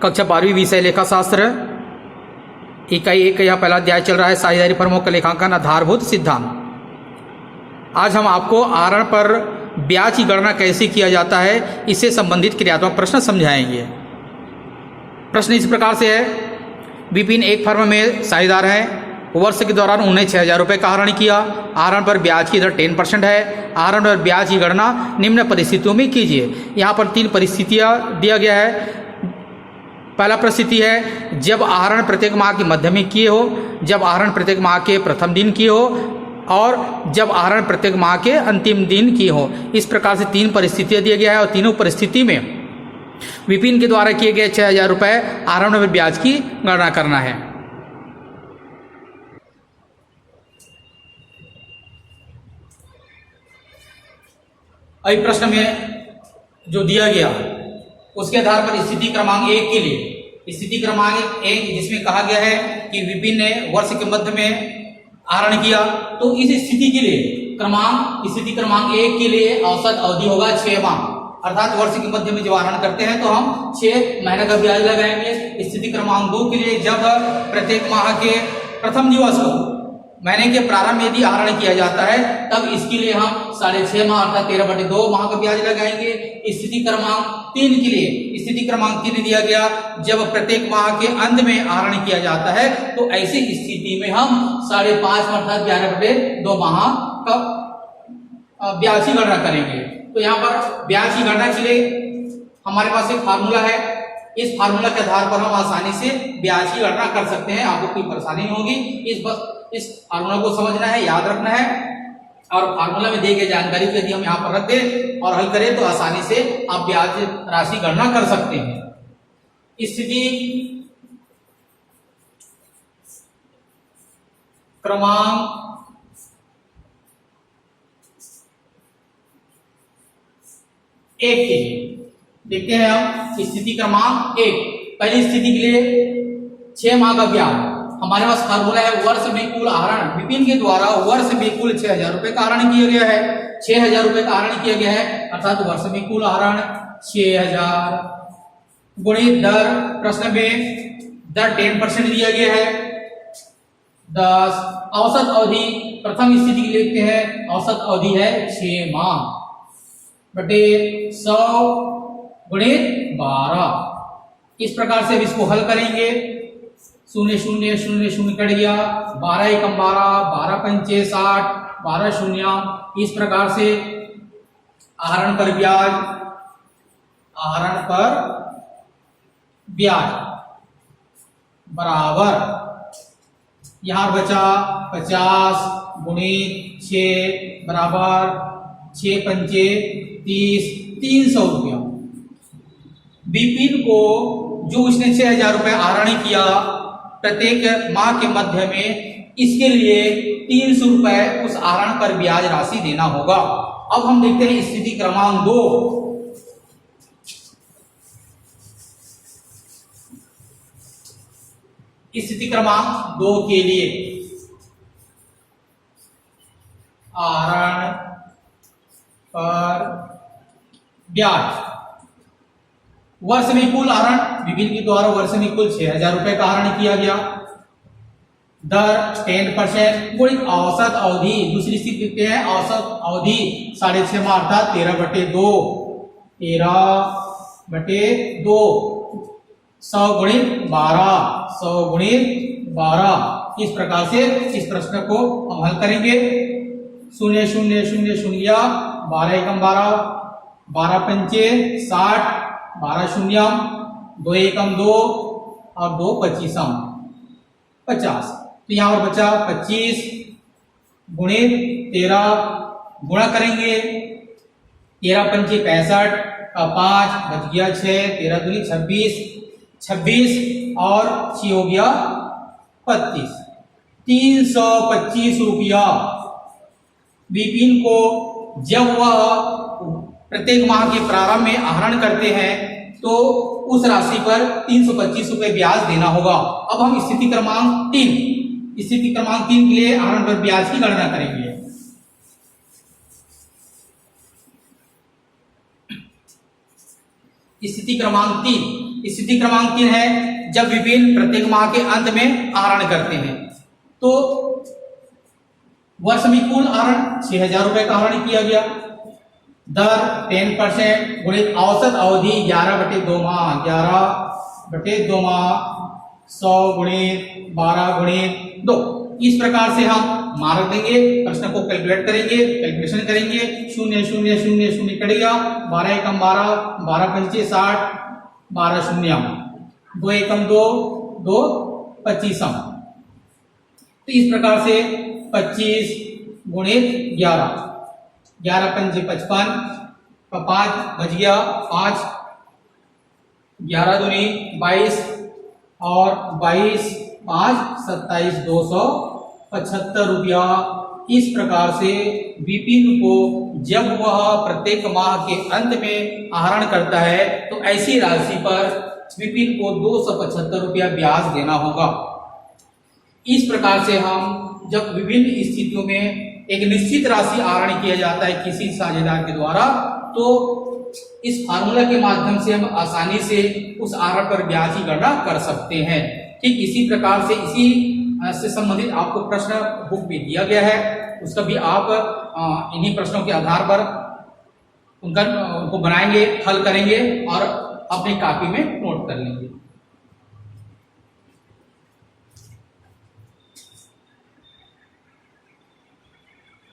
कक्षा 12वीं विषय लेखा शास्त्र इकाई 1 का यह पहला अध्याय चल रहा है, साझेदारी फर्मों का लेखांकन आधारभूत सिद्धांत। आज हम आपको आहरण पर ब्याज की गणना कैसे किया जाता है इससे संबंधित क्रियात्मक प्रश्न समझाएंगे। प्रश्न इस प्रकार से है, विपिन एक फर्म में साझेदार है, वर्ष के दौरान उन्हें 6,000 रुपये का आहरण किया। आहरण पर ब्याज की दर 10% है। आहरण पर ब्याज की गणना निम्न परिस्थितियों में कीजिए। यहाँ पर 3 परिस्थितियाँ दिया गया है। पहला परिस्थिति है जब आहरण प्रत्येक माह के मध्य में किए हो, जब आहरण प्रत्येक माह के प्रथम दिन किए हो और जब आहरण प्रत्येक माह के अंतिम दिन किए हो। इस प्रकार से 3 परिस्थितियाँ दिया गया है और तीनों परिस्थिति में विपिन के द्वारा किए गए 6,000 रुपये आहरण पर ब्याज की गणना करना है। अभी प्रश्न में जो दिया गया उसके आधार पर स्थिति क्रमांक 1 के लिए, स्थिति क्रमांक 1 जिसमें कहा गया है कि विपिन ने वर्ष के मध्य में आहरण किया, तो इस स्थिति के लिए स्थिति क्रमांक 1 के लिए औसत अवधि होगा 6 माह, अर्थात वर्ष के मध्य में जब आहरण करते हैं तो हम 6 महीने का ब्याज लगाएंगे। स्थिति क्रमांक 2 के लिए जब प्रत्येक माह के प्रथम दिवस को महीने के प्रारंभ में यदि आहरण किया जाता है तब इसके लिए हम 6.5 माह अर्थात 13/2 माह का ब्याज लगाएंगे। स्थिति क्रमांक 3 के लिए, स्थिति क्रमांक 3 दिया गया जब प्रत्येक माह के अंत में आहरण किया जाता है तो ऐसी स्थिति में हम 5.5 अर्थात 11/2 माह का ब्याज की गणना करेंगे। तो यहाँ पर ब्याज की गणना के लिए हमारे पास एक फार्मूला है। इस फार्मूला के आधार पर हम आसानी से ब्याज की गणना कर सकते हैं, आपको कोई परेशानी नहीं होगी। इस फार्मूला को समझना है, याद रखना है और फार्मूला में दी गई जानकारी को यदि हम यहाँ पर रख दें और हल करें तो आसानी से आप ब्याज राशि गणना कर सकते हैं। स्थिति क्रमांक 1 के लिए देखते हैं हम। स्थिति क्रमांक 1 पहली स्थिति के लिए 6 माह का ब्याज। हमारे पास फार्मूला है वर्ष में कुल आहरण। विपिन के द्वारा वर्ष में कुल 6,000 रुपए का आहरण किया गया है। 6,000 रुपए का आहरण किया गया है अर्थात वर्ष में कुल आहरण 6,000 गुणित दर, प्रश्न में दर 10% दिया गया है 10। औसत अवधि प्रथम स्थिति के लिए लिखते हैं, औसत अवधि है 6 माह बटे 100 गुणित 12। इस प्रकार से इसको हल करेंगे। 0 0 0 0 कट गया, 12 एकम 12, 12 पंचे 60, 12 शून्य। इस प्रकार से आहरण पर ब्याज बराबर यहां बचा 50 गुणित 6 बराबर 6 पंचे 30, 300 रुपया। विपिन को जो उसने 6,000 रुपये आहरण किया प्रत्येक माह के मध्य में, इसके लिए 300 रुपये उस आहरण पर ब्याज राशि देना होगा। अब हम देखते हैं स्थिति क्रमांक 2। स्थिति क्रमांक 2 के लिए आहरण पर ब्याज वर्ष में कुल आहरण, विपिन के द्वारा वर्ष में कुल 6,000 रुपए का आहरण किया गया। दर 10% गुणित औसत अवधि, दूसरी स्थिति देखते हैं। औसत अवधि 6.5 माह अर्थात 13/2, 13/2, 100 गुणित 12, 100 गुणित 12। इस प्रकार से इस प्रश्न को हम हल करेंगे। 0 0 0 0, 12 एकम 12, 12 पंचे 60, 12 शून्य, 2 एकम 2 और 2 25 50। तो यहाँ पर बचा 25 गुणित 13, गुणा करेंगे 13 पंचे 65 का 5 बच गया 6, 13 दूनी 26, 26 और 6 हो गया 32, 325 रुपया। विपिन को जब वह प्रत्येक माह के प्रारंभ में आहरण करते हैं तो उस राशि पर 325 रुपये ब्याज देना होगा। अब हम स्थिति क्रमांक 3 के लिए आहरण पर ब्याज की गणना करेंगे। स्थिति क्रमांक 3 स्थिति क्रमांक 3 है जब विपिन प्रत्येक माह के अंत में आहरण करते हैं। तो वर्ष में कुल आहरण 6,000 रुपए का आहरण किया गया। दर 10% गुणित औसत अवधि 11/2 माह, 11/2 माह 100 गुणित 12 गुणित 2। इस प्रकार से हम मार्क देंगे, प्रश्न को कैलकुलेट करेंगे, कैलकुलेशन करेंगे। 0 0 0 0 कटेगा, 12 एकम 12, 12 पंचे 60, 12 शून्य, 2 एकम 2, 2 25। तो इस प्रकार से 25 गुणित 11, 11 पंचे 55, 5 बच गया 5, 11 दूनी 22 और 22 5 27 275 रुपया। इस प्रकार से विपिन को जब वह प्रत्येक माह के अंत में आहरण करता है तो ऐसी राशि पर विपिन को 275 रुपया ब्याज देना होगा। इस प्रकार से हम जब विभिन्न स्थितियों में एक निश्चित राशि आहरण किया जाता है किसी साझेदार के द्वारा, तो इस फार्मूला के माध्यम से हम आसानी से उस आहरण पर ब्याज की गणना कर सकते हैं। ठीक इसी प्रकार से इसी से संबंधित आपको प्रश्न बुक में दिया गया है, उसका भी आप इन्हीं प्रश्नों के आधार पर उनको बनाएंगे, हल करेंगे और अपनी कॉपी में नोट कर लेंगे।